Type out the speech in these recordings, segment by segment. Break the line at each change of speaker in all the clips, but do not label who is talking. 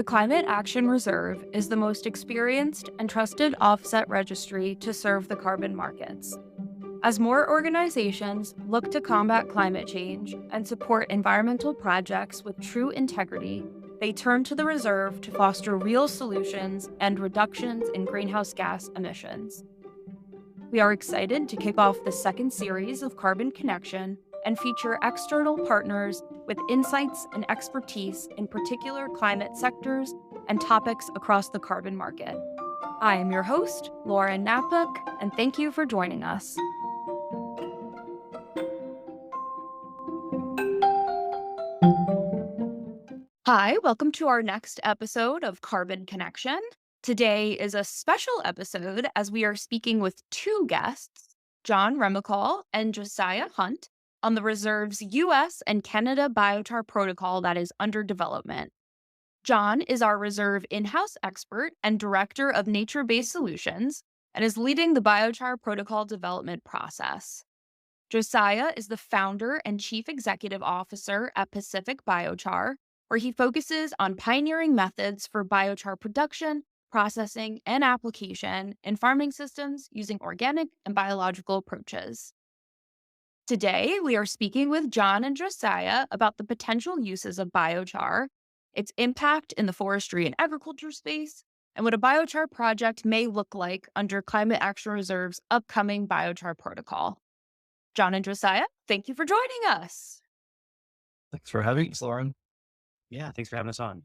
The Climate Action Reserve is the most experienced and trusted offset registry to serve the carbon markets. As more organizations look to combat climate change and support environmental projects with true integrity, they turn to the reserve to foster real solutions and reductions in greenhouse gas emissions. We are excited to kick off the second series of Carbon Connection and feature external partners with insights and expertise in particular climate sectors and topics across the carbon market. I am your host, Lauren Napuk, and thank you for joining us. Hi, welcome to our next episode of Carbon Connection. Today is a special episode as we are speaking with two guests, John Remucal and Josiah Hunt, on the reserve's U.S. and Canada Biochar Protocol that is under development. John is our reserve in-house expert and director of nature-based solutions and is leading the Biochar Protocol development process. Josiah is the founder and chief executive officer at Pacific Biochar, where he focuses on pioneering methods for biochar production, processing, and application in farming systems using organic and biological approaches. Today, we are speaking with John and Josiah about the potential uses of biochar, its impact in the forestry and agriculture space, and what a biochar project may look like under Climate Action Reserve's upcoming Biochar Protocol. John and Josiah, thank you for joining us.
Thanks for having us, Lauren. Yeah, thanks for having us on.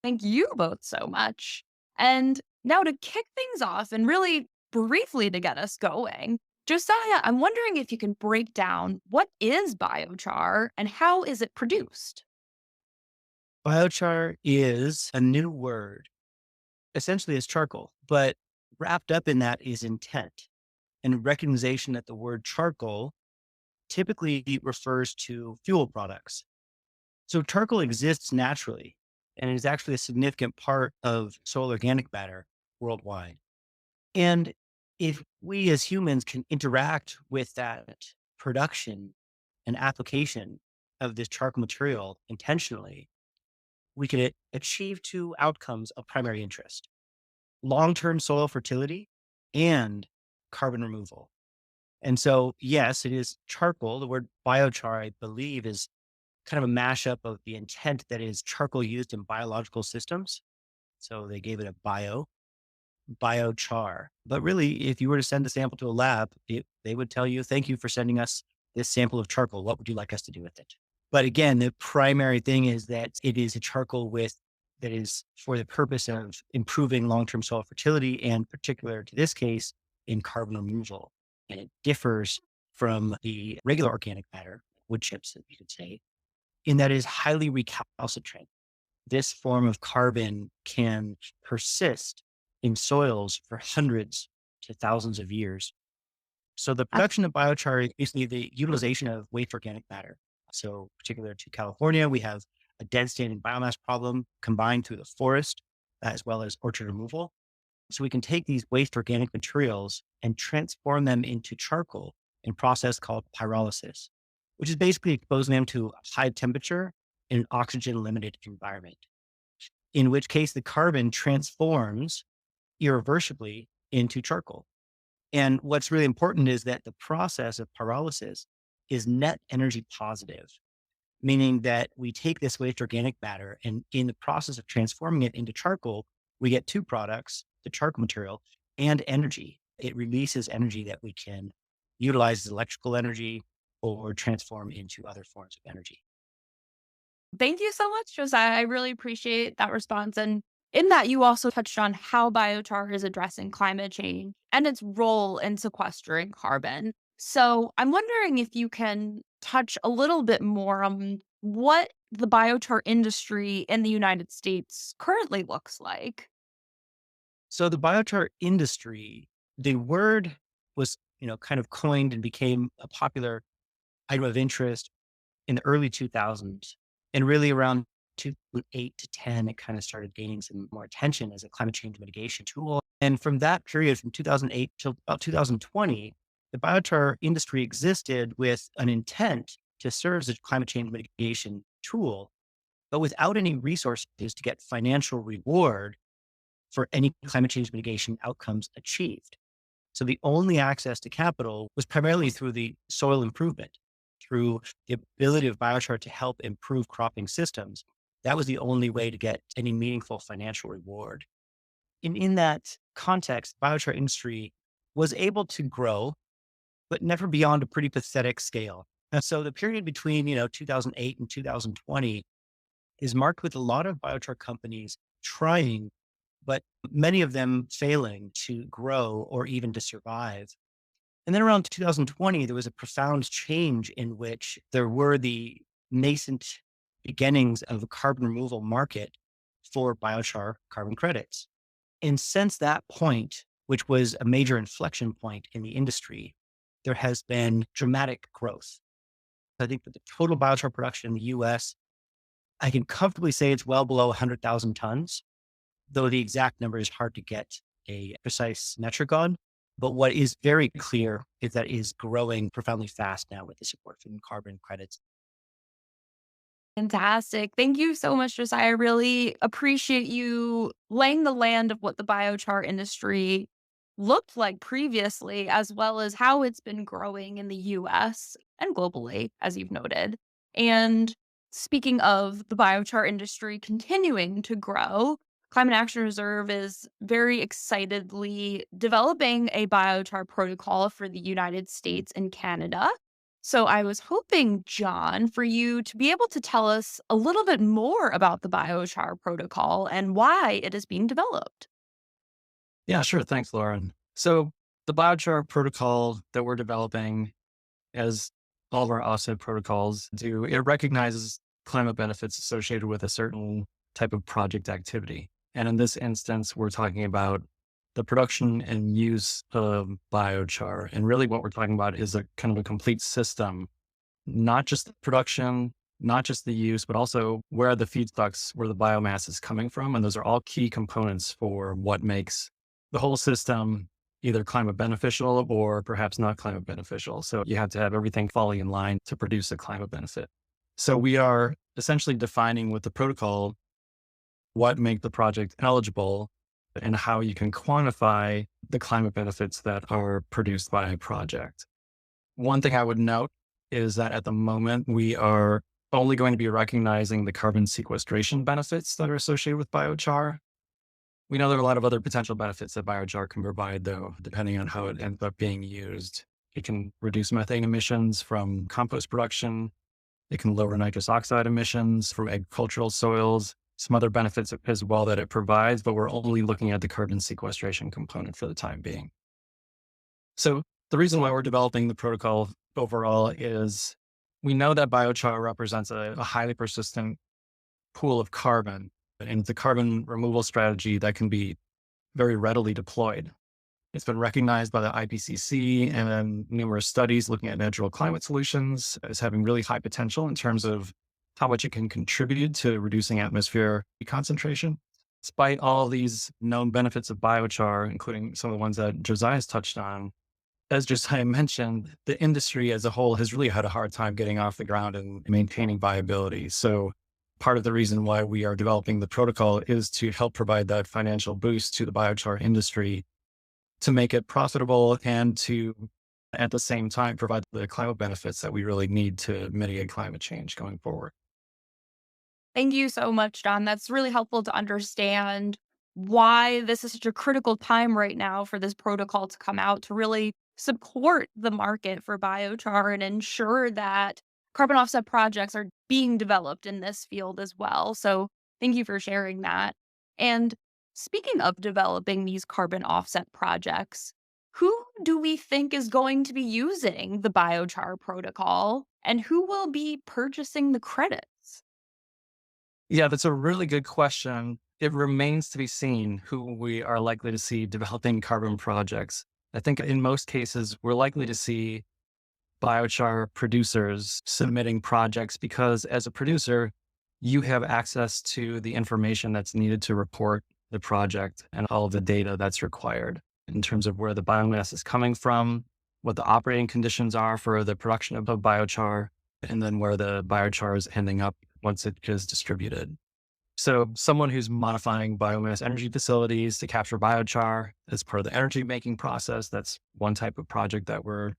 Thank you both so much. And now to kick things off and really briefly to get us going, Josiah, I'm wondering if you can break down what is biochar and how is it produced?
Biochar is a new word. Essentially, it's charcoal, but wrapped up in that is intent and recognition that the word charcoal typically refers to fuel products. So charcoal exists naturally and is actually a significant part of soil organic matter worldwide. And if we as humans can interact with that production and application of this charcoal material intentionally, we can achieve two outcomes of primary interest: long-term soil fertility and carbon removal. And so, yes, it is charcoal. The word biochar, I believe, is kind of a mashup of the intent that is charcoal used in biological systems. So they gave it a biochar. But really, if you were to send a sample to a lab, they would tell you, thank you for sending us this sample of charcoal. What would you like us to do with it? But again, the primary thing is that it is a charcoal that is for the purpose of improving long-term soil fertility and particular to this case in carbon removal. And it differs from the regular organic matter, wood chips, you could say, in that it is highly recalcitrant. This form of carbon can persist in soils for hundreds to thousands of years. So the production of biochar is basically the utilization of waste organic matter. So particular to California, we have a dead standing biomass problem combined through the forest as well as orchard removal. So we can take these waste organic materials and transform them into charcoal in a process called pyrolysis, which is basically exposing them to a high temperature in an oxygen limited environment, in which case the carbon transforms irreversibly into charcoal. And what's really important is that the process of pyrolysis is net energy positive, meaning that we take this waste organic matter and in the process of transforming it into charcoal, we get two products, the charcoal material and energy. It releases energy that we can utilize as electrical energy or transform into other forms of energy.
Thank you so much, Josiah. I really appreciate that response. And in that, you also touched on how biochar is addressing climate change and its role in sequestering carbon. So I'm wondering if you can touch a little bit more on what the biochar industry in the United States currently looks like.
So the biochar industry, the word was, kind of coined and became a popular item of interest in the early 2000s. And really around 2008 to 10, it kind of started gaining some more attention as a climate change mitigation tool. And from that period, from 2008 till about 2020, the biochar industry existed with an intent to serve as a climate change mitigation tool. but without any resources to get financial reward for any climate change mitigation outcomes achieved. So the only access to capital was primarily through the soil improvement, through the ability of biochar to help improve cropping systems. That was the only way to get any meaningful financial reward. In that context, biochar industry was able to grow, but never beyond a pretty pathetic scale. And so the period between, 2008 and 2020 is marked with a lot of biochar companies trying, but many of them failing to grow or even to survive. And then around 2020, there was a profound change in which there were the nascent beginnings of a carbon removal market for biochar carbon credits. And since that point, which was a major inflection point in the industry, there has been dramatic growth. I think that the total biochar production in the US, I can comfortably say it's well below 100,000 tons, though the exact number is hard to get a precise metric on. But what is very clear is that it is growing profoundly fast now with the support from carbon credits.
Fantastic. Thank you so much, Josiah. I really appreciate you laying the land of what the biochar industry looked like previously, as well as how it's been growing in the US and globally, as you've noted. And speaking of the biochar industry continuing to grow, Climate Action Reserve is very excitedly developing a biochar protocol for the United States and Canada. So I was hoping, John, for you to be able to tell us a little bit more about the biochar protocol and why it is being developed.
Yeah, sure. Thanks, Lauren. So the biochar protocol that we're developing, as all of our offset protocols do, it recognizes climate benefits associated with a certain type of project activity. And in this instance, we're talking about the production and use of biochar. And really what we're talking about is a kind of a complete system, not just the production, not just the use, but also where the feedstocks, where the biomass is coming from. And those are all key components for what makes the whole system either climate beneficial or perhaps not climate beneficial. So you have to have everything falling in line to produce a climate benefit. So we are essentially defining with the protocol what make the project eligible and how you can quantify the climate benefits that are produced by a project. One thing I would note is that at the moment, we are only going to be recognizing the carbon sequestration benefits that are associated with biochar. We know there are a lot of other potential benefits that biochar can provide, though, depending on how it ends up being used. It can reduce methane emissions from compost production. It can lower nitrous oxide emissions from agricultural soils, some other benefits as well that it provides, but we're only looking at the carbon sequestration component for the time being. So the reason why we're developing the protocol overall is we know that biochar represents a highly persistent pool of carbon, and it's a carbon removal strategy that can be very readily deployed. It's been recognized by the IPCC and numerous studies looking at natural climate solutions as having really high potential in terms of how much it can contribute to reducing atmosphere concentration. Despite all these known benefits of biochar, including some of the ones that Josiah has touched on, as Josiah mentioned, the industry as a whole has really had a hard time getting off the ground and maintaining viability. So part of the reason why we are developing the protocol is to help provide that financial boost to the biochar industry to make it profitable and to, at the same time, provide the climate benefits that we really need to mitigate climate change going forward.
Thank you so much, John. That's really helpful to understand why this is such a critical time right now for this protocol to come out to really support the market for biochar and ensure that carbon offset projects are being developed in this field as well. So, thank you for sharing that. And speaking of developing these carbon offset projects, who do we think is going to be using the biochar protocol and who will be purchasing the credits?
Yeah, that's a really good question. It remains to be seen who we are likely to see developing carbon projects. I think in most cases, we're likely to see biochar producers submitting projects because as a producer, you have access to the information that's needed to report the project and all of the data that's required in terms of where the biomass is coming from, what the operating conditions are for the production of biochar, and then where the biochar is ending up once it is distributed. So someone who's modifying biomass energy facilities to capture biochar as part of the energy making process, that's one type of project that we're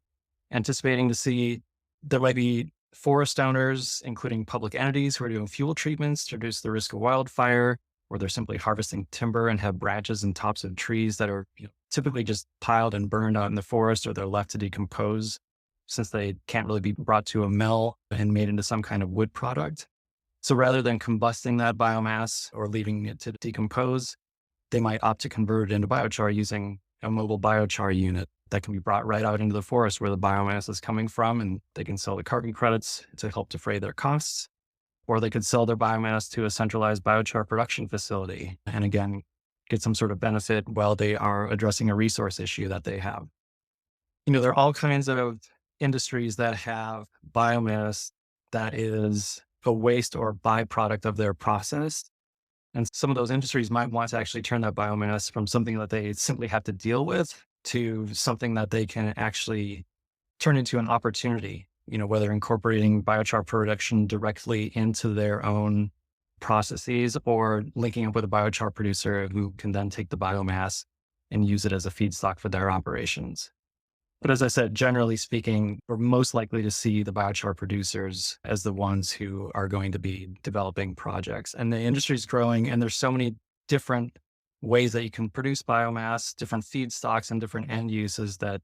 anticipating to see. There might be forest owners, including public entities who are doing fuel treatments to reduce the risk of wildfire, or they're simply harvesting timber and have branches and tops of trees that are typically just piled and burned out in the forest, or they're left to decompose since they can't really be brought to a mill and made into some kind of wood product. So rather than combusting that biomass or leaving it to decompose, they might opt to convert it into biochar using a mobile biochar unit that can be brought right out into the forest where the biomass is coming from, and they can sell the carbon credits to help defray their costs. Or they could sell their biomass to a centralized biochar production facility and again, get some sort of benefit while they are addressing a resource issue that they have. There are all kinds of industries that have biomass that is a waste or byproduct of their process. And some of those industries might want to actually turn that biomass from something that they simply have to deal with to something that they can actually turn into an opportunity, whether incorporating biochar production directly into their own processes or linking up with a biochar producer who can then take the biomass and use it as a feedstock for their operations. But as I said, generally speaking, we're most likely to see the biochar producers as the ones who are going to be developing projects. And the industry is growing, and there's so many different ways that you can produce biomass, different feedstocks, and different end uses that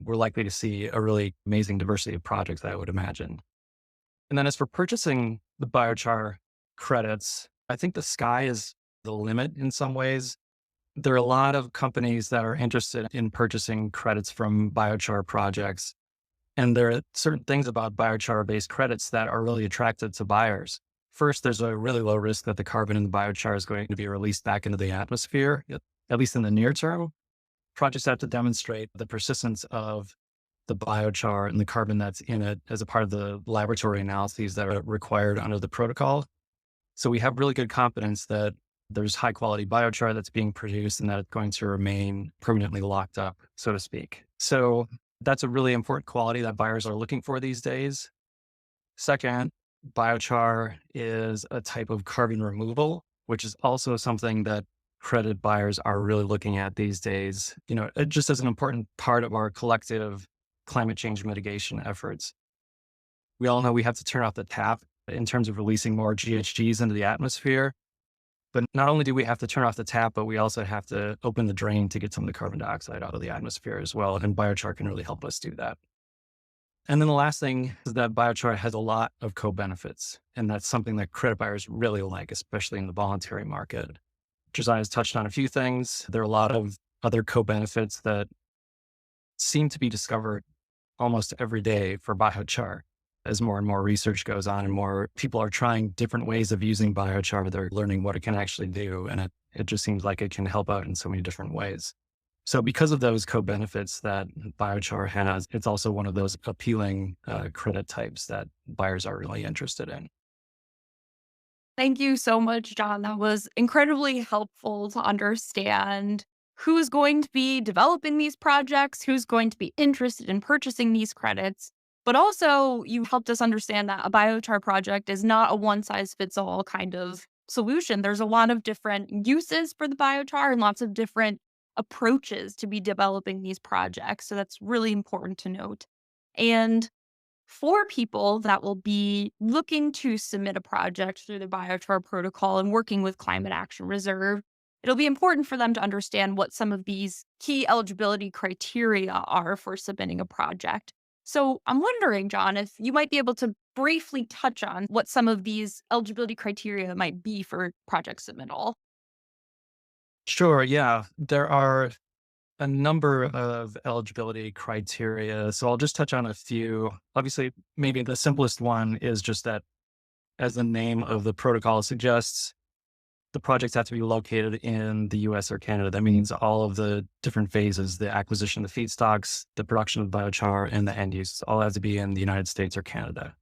we're likely to see a really amazing diversity of projects, I would imagine. And then as for purchasing the biochar credits, I think the sky is the limit in some ways. There are a lot of companies that are interested in purchasing credits from biochar projects. And there are certain things about biochar-based credits that are really attractive to buyers. First, there's a really low risk that the carbon in the biochar is going to be released back into the atmosphere, at least in the near term. Projects have to demonstrate the persistence of the biochar and the carbon that's in it as a part of the laboratory analyses that are required under the protocol. So we have really good confidence that there's high quality biochar that's being produced and that it's going to remain permanently locked up, so to speak. So that's a really important quality that buyers are looking for these days. Second, biochar is a type of carbon removal, which is also something that credit buyers are really looking at these days, just as an important part of our collective climate change mitigation efforts. We all know we have to turn off the tap in terms of releasing more GHGs into the atmosphere. But not only do we have to turn off the tap, but we also have to open the drain to get some of the carbon dioxide out of the atmosphere as well. And biochar can really help us do that. And then the last thing is that biochar has a lot of co-benefits. And that's something that credit buyers really like, especially in the voluntary market. Josiah has touched on a few things. There are a lot of other co-benefits that seem to be discovered almost every day for biochar. As more and more research goes on and more people are trying different ways of using biochar, they're learning what it can actually do. And it just seems like it can help out in so many different ways. So because of those co-benefits that biochar has, it's also one of those appealing credit types that buyers are really interested in.
Thank you so much, John. That was incredibly helpful to understand who's going to be developing these projects, who's going to be interested in purchasing these credits. But also, you helped us understand that a biochar project is not a one size fits all kind of solution. There's a lot of different uses for the biochar and lots of different approaches to be developing these projects. So that's really important to note. And for people that will be looking to submit a project through the Biochar Protocol and working with Climate Action Reserve, it'll be important for them to understand what some of these key eligibility criteria are for submitting a project. So I'm wondering, John, if you might be able to briefly touch on what some of these eligibility criteria might be for project submittal.
Sure. Yeah. There are a number of eligibility criteria. So I'll just touch on a few. Obviously, maybe the simplest one is just that, as the name of the protocol suggests, the projects have to be located in the US or Canada. That means all of the different phases, the acquisition of the feedstocks, the production of biochar, and the end use, all have to be in the United States or Canada.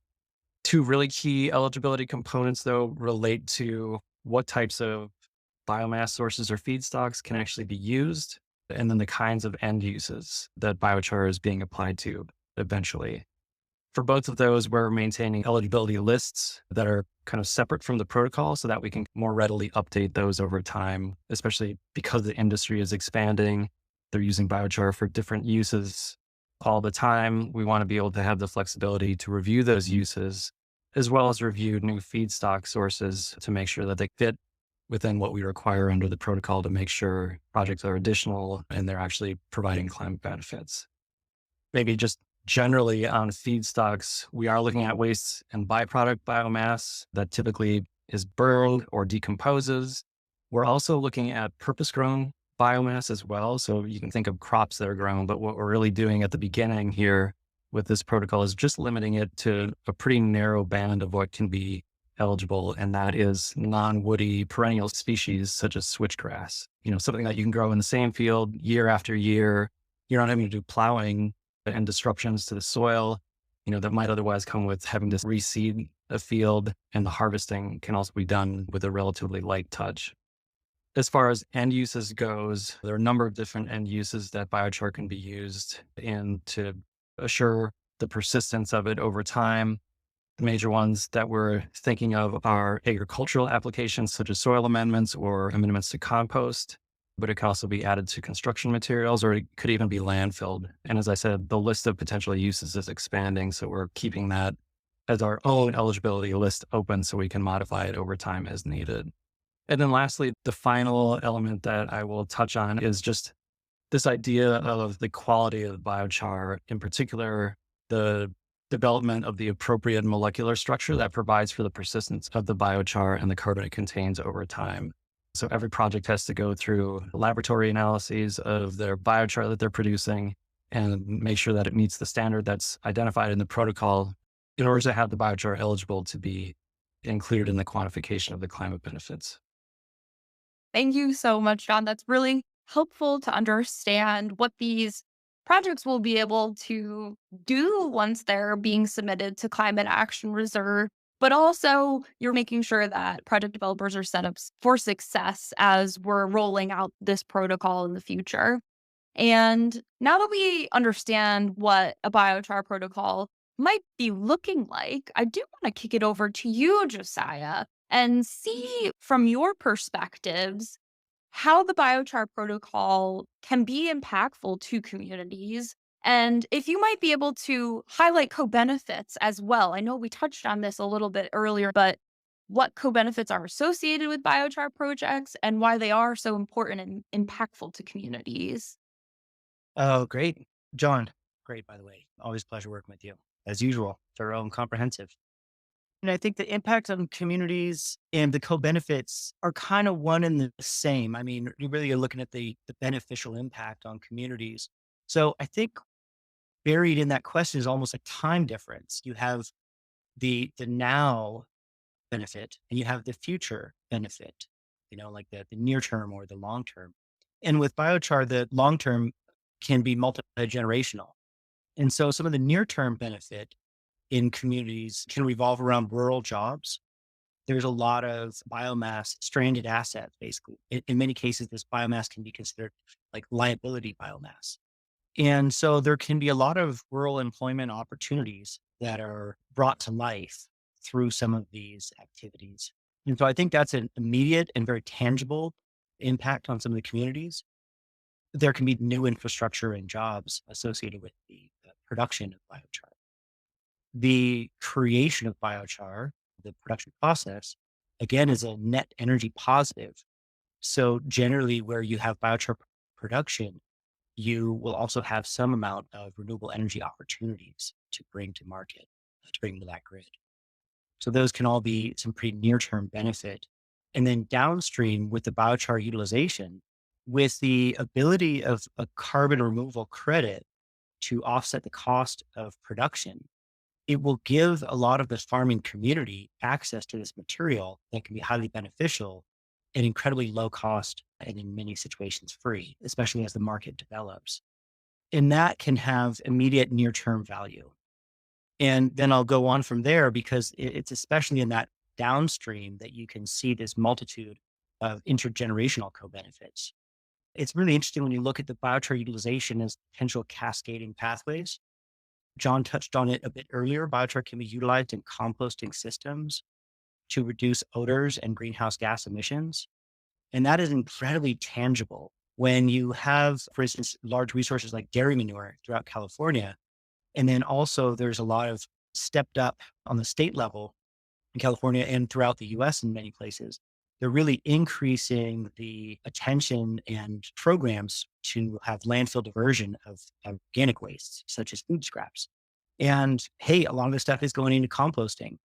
Two really key eligibility components, though, relate to what types of biomass sources or feedstocks can actually be used, and then the kinds of end uses that biochar is being applied to eventually. For both of those, we're maintaining eligibility lists that are kind of separate from the protocol so that we can more readily update those over time, especially because the industry is expanding. They're using biochar for different uses all the time. We want to be able to have the flexibility to review those uses, as well as review new feedstock sources to make sure that they fit within what we require under the protocol to make sure projects are additional and they're actually providing climate benefits. Maybe just generally on feedstocks, we are looking at waste and byproduct biomass that typically is burned or decomposes. We're also looking at purpose grown biomass as well. So you can think of crops that are grown, but what we're really doing at the beginning here with this protocol is just limiting it to a pretty narrow band of what can be eligible. And that is non-woody perennial species such as switchgrass, something that you can grow in the same field year after year. You're not having to do plowing and disruptions to the soil, that might otherwise come with having to reseed a field, and the harvesting can also be done with a relatively light touch. As far as end uses goes, there are a number of different end uses that biochar can be used in to assure the persistence of it over time. The major ones that we're thinking of are agricultural applications such as soil amendments or amendments to compost, but it can also be added to construction materials, or it could even be landfilled. And as I said, the list of potential uses is expanding. So we're keeping that as our own eligibility list open so we can modify it over time as needed. And then lastly, the final element that I will touch on is just this idea of the quality of the biochar, in particular, the development of the appropriate molecular structure that provides for the persistence of the biochar and the carbon it contains over time. So every project has to go through laboratory analyses of their biochar that they're producing and make sure that it meets the standard that's identified in the protocol in order to have the biochar eligible to be included in the quantification of the climate benefits.
Thank you so much, John. That's really helpful to understand what these projects will be able to do once they're being submitted to Climate Action Reserve. But also, you're making sure that project developers are set up for success as we're rolling out this protocol in the future. And now that we understand what a biochar protocol might be looking like, I do want to kick it over to you, Josiah, and see from your perspectives how the biochar protocol can be impactful to communities. And if you might be able to highlight co-benefits as well. I know we touched on this a little bit earlier, but what co-benefits are associated with biochar projects and why they are so important and impactful to communities.
Oh, great. John, great, by the way. Always a pleasure working with you. As usual, thorough and comprehensive. And I think the impact on communities and the co-benefits are kind of one and the same. I mean, you really are looking at the beneficial impact on communities. So I think buried in that question is almost a time difference. You have the now benefit and you have the future benefit, like the near term or the long term. And with biochar, the long term can be multi-generational. And so some of the near term benefit in communities can revolve around rural jobs. There's a lot of biomass, stranded assets, basically. In many cases, this biomass can be considered like liability biomass. And so there can be a lot of rural employment opportunities that are brought to life through some of these activities. And so I think that's an immediate and very tangible impact on some of the communities. There can be new infrastructure and jobs associated with the production of biochar. The creation of biochar, the production process, again, is a net energy positive. So generally where you have biochar production, you will also have some amount of renewable energy opportunities to bring to market, to bring to that grid. So those can all be some pretty near-term benefit. And then downstream with the biochar utilization, with the ability of a carbon removal credit to offset the cost of production, it will give a lot of the farming community access to this material that can be highly beneficial and incredibly low cost and in many situations free, especially as the market develops. And that can have immediate near term value. And then I'll go on from there because it's especially in that downstream that you can see this multitude of intergenerational co benefits. It's really interesting when you look at the biochar utilization as potential cascading pathways. John touched on it a bit earlier. Biochar can be utilized in composting systems to reduce odors and greenhouse gas emissions. And that is incredibly tangible when you have, for instance, large resources like dairy manure throughout California. And then also there's a lot of stepped up on the state level in California and throughout the US in many places. They're really increasing the attention and programs to have landfill diversion of organic wastes, such as food scraps. And hey, a lot of this stuff is going into composting.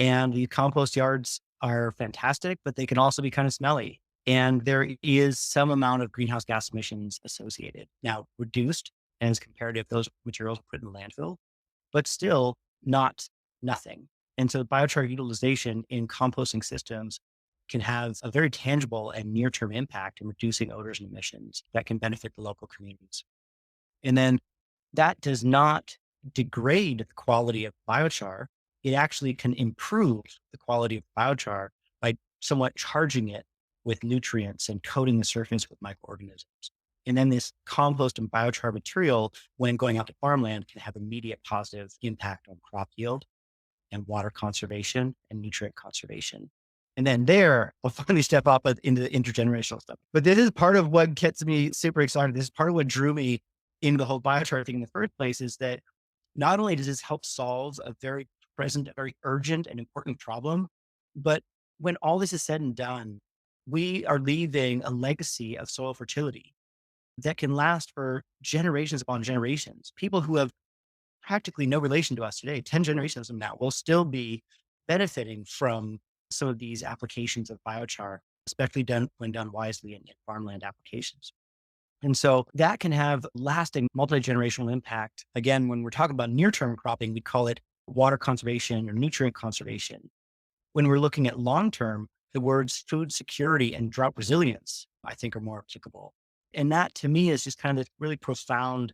And the compost yards are fantastic, but they can also be kind of smelly. And there is some amount of greenhouse gas emissions associated. Now, reduced as compared to if those materials are put in the landfill, but still not nothing. And so biochar utilization in composting systems can have a very tangible and near-term impact in reducing odors and emissions that can benefit the local communities. And then that does not degrade the quality of biochar. It actually can improve the quality of biochar by somewhat charging it with nutrients and coating the surface with microorganisms. And then this compost and biochar material, when going out to farmland, can have immediate positive impact on crop yield and water conservation and nutrient conservation. And then there, we'll finally step up into the intergenerational stuff. But this is part of what gets me super excited. This is part of what drew me into the whole biochar thing in the first place, is that not only does this help solve a very present, a very urgent and important problem, but when all this is said and done, we are leaving a legacy of soil fertility that can last for generations upon generations. People who have practically no relation to us today, 10 generations from now, will still be benefiting from some of these applications of biochar, especially done when done wisely in farmland applications. And so that can have lasting multi-generational impact. Again, when we're talking about near-term cropping, we call it water conservation or nutrient conservation. When we're looking at long-term, the words food security and drought resilience, I think, are more applicable. And that to me is just kind of this really profound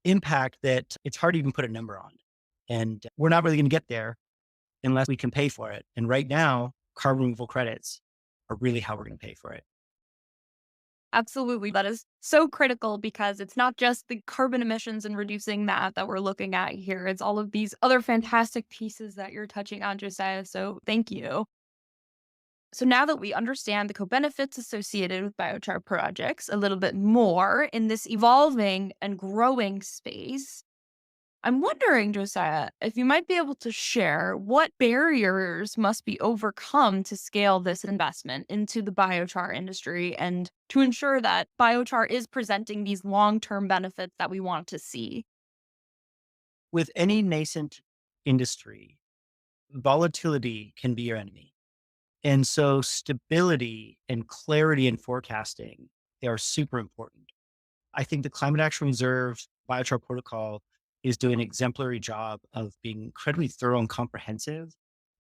impact that it's hard to even put a number on. And we're not really going to get there unless we can pay for it. And right now, carbon removal credits are really how we're going to pay for it.
Absolutely. That is so critical because it's not just the carbon emissions and reducing that we're looking at here. It's all of these other fantastic pieces that you're touching on, Josiah. So thank you. So now that we understand the co-benefits associated with biochar projects a little bit more in this evolving and growing space, I'm wondering, Josiah, if you might be able to share what barriers must be overcome to scale this investment into the biochar industry and to ensure that biochar is presenting these long-term benefits that we want to see.
With any nascent industry, volatility can be your enemy. And so stability and clarity in forecasting, they are super important. I think the Climate Action Reserve Biochar Protocol is doing an exemplary job of being incredibly thorough and comprehensive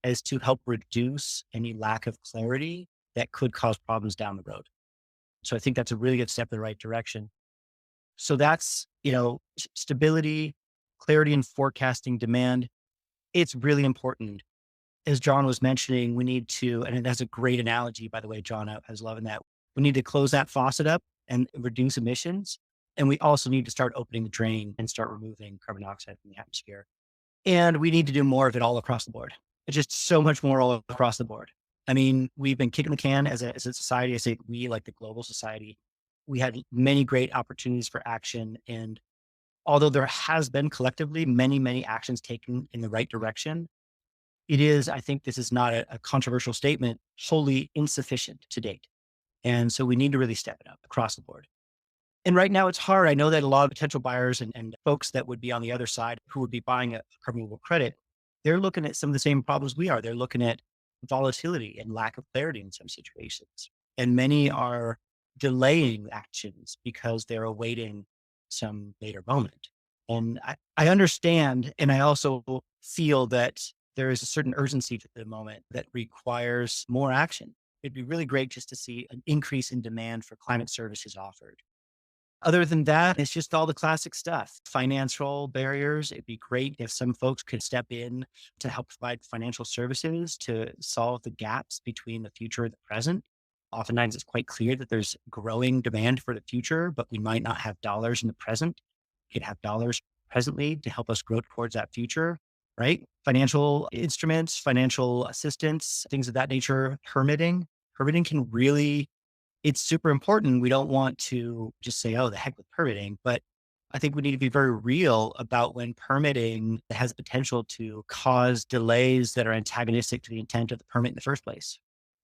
as to help reduce any lack of clarity that could cause problems down the road. So I think that's a really good step in the right direction. So that's, stability, clarity in forecasting demand. It's really important. As John was mentioning, we need to, and that's a great analogy, by the way, John, I was loving that. We need to close that faucet up and reduce emissions. And we also need to start opening the drain and start removing carbon dioxide from the atmosphere. And we need to do more of it all across the board. It's just so much more all across the board. I mean, we've been kicking the can as a society. I say we, like the global society. We had many great opportunities for action. And although there has been collectively many, many actions taken in the right direction, it is, I think this is not a controversial statement, wholly insufficient to date. And so we need to really step it up across the board. And right now it's hard. I know that a lot of potential buyers and folks that would be on the other side who would be buying a carbon removal credit, they're looking at some of the same problems we are. They're looking at volatility and lack of clarity in some situations. And many are delaying actions because they're awaiting some later moment. And I understand, and I also feel that there is a certain urgency to the moment that requires more action. It'd be really great just to see an increase in demand for climate services offered. Other than that, it's just all the classic stuff. Financial barriers. It'd be great if some folks could step in to help provide financial services to solve the gaps between the future and the present. Oftentimes, it's quite clear that there's growing demand for the future, but we might not have dollars in the present. We could have dollars presently to help us grow towards that future, right? Financial instruments, financial assistance, things of that nature, permitting can really, it's super important. We don't want to just say, oh, the heck with permitting, but I think we need to be very real about when permitting has potential to cause delays that are antagonistic to the intent of the permit in the first place.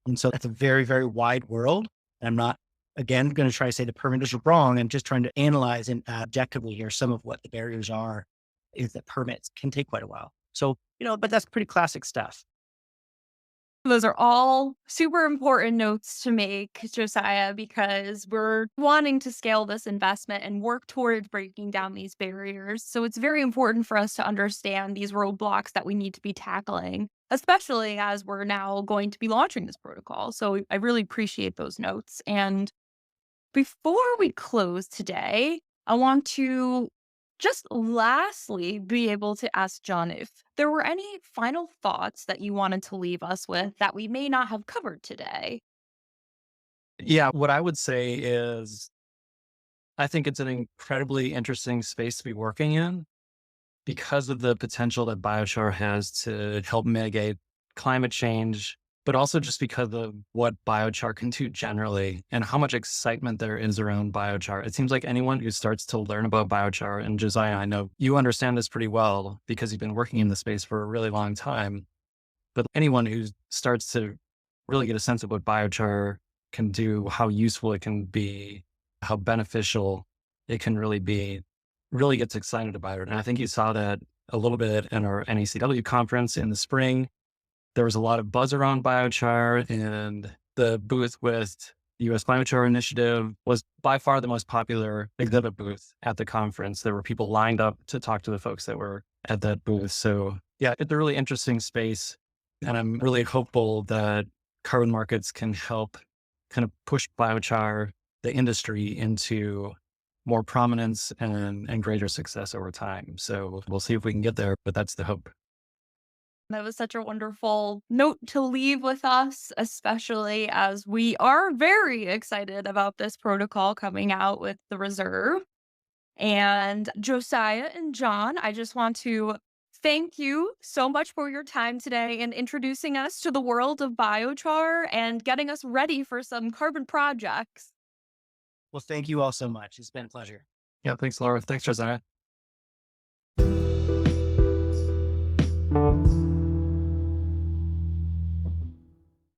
And so that's a very, very wide world. And I'm not, again, going to try to say the permitters are wrong. I'm just trying to analyze and objectively here some of what the barriers are, is that permits can take quite a while. So, but that's pretty classic stuff.
Those are all super important notes to make, Josiah, because we're wanting to scale this investment and work towards breaking down these barriers. So it's very important for us to understand these roadblocks that we need to be tackling, especially as we're now going to be launching this protocol. So I really appreciate those notes. And before we close today, I want to just lastly be able to ask John if there were any final thoughts that you wanted to leave us with that we may not have covered today.
Yeah, what I would say is I think it's an incredibly interesting space to be working in because of the potential that biochar has to help mitigate climate change, but also just because of what biochar can do generally and how much excitement there is around biochar. It seems like anyone who starts to learn about biochar, and Josiah, I know you understand this pretty well because you've been working in the space for a really long time, but anyone who starts to really get a sense of what biochar can do, how useful it can be, how beneficial it can really be, really gets excited about it. And I think you saw that a little bit in our NECW conference in the spring. There was a lot of buzz around biochar, and the booth with the US Biochar Initiative was by far the most popular exhibit booth at the conference. There were people lined up to talk to the folks that were at that booth. So yeah, it's a really interesting space. And I'm really hopeful that carbon markets can help kind of push biochar, the industry, into more prominence and greater success over time. So we'll see if we can get there, but that's the hope.
That was such a wonderful note to leave with us, especially as we are very excited about this protocol coming out with the reserve. And Josiah and John, I just want to thank you so much for your time today and introducing us to the world of biochar and getting us ready for some carbon projects.
Well, thank you all so much. It's been a pleasure.
Yeah, thanks, Laura. Thanks, Josiah.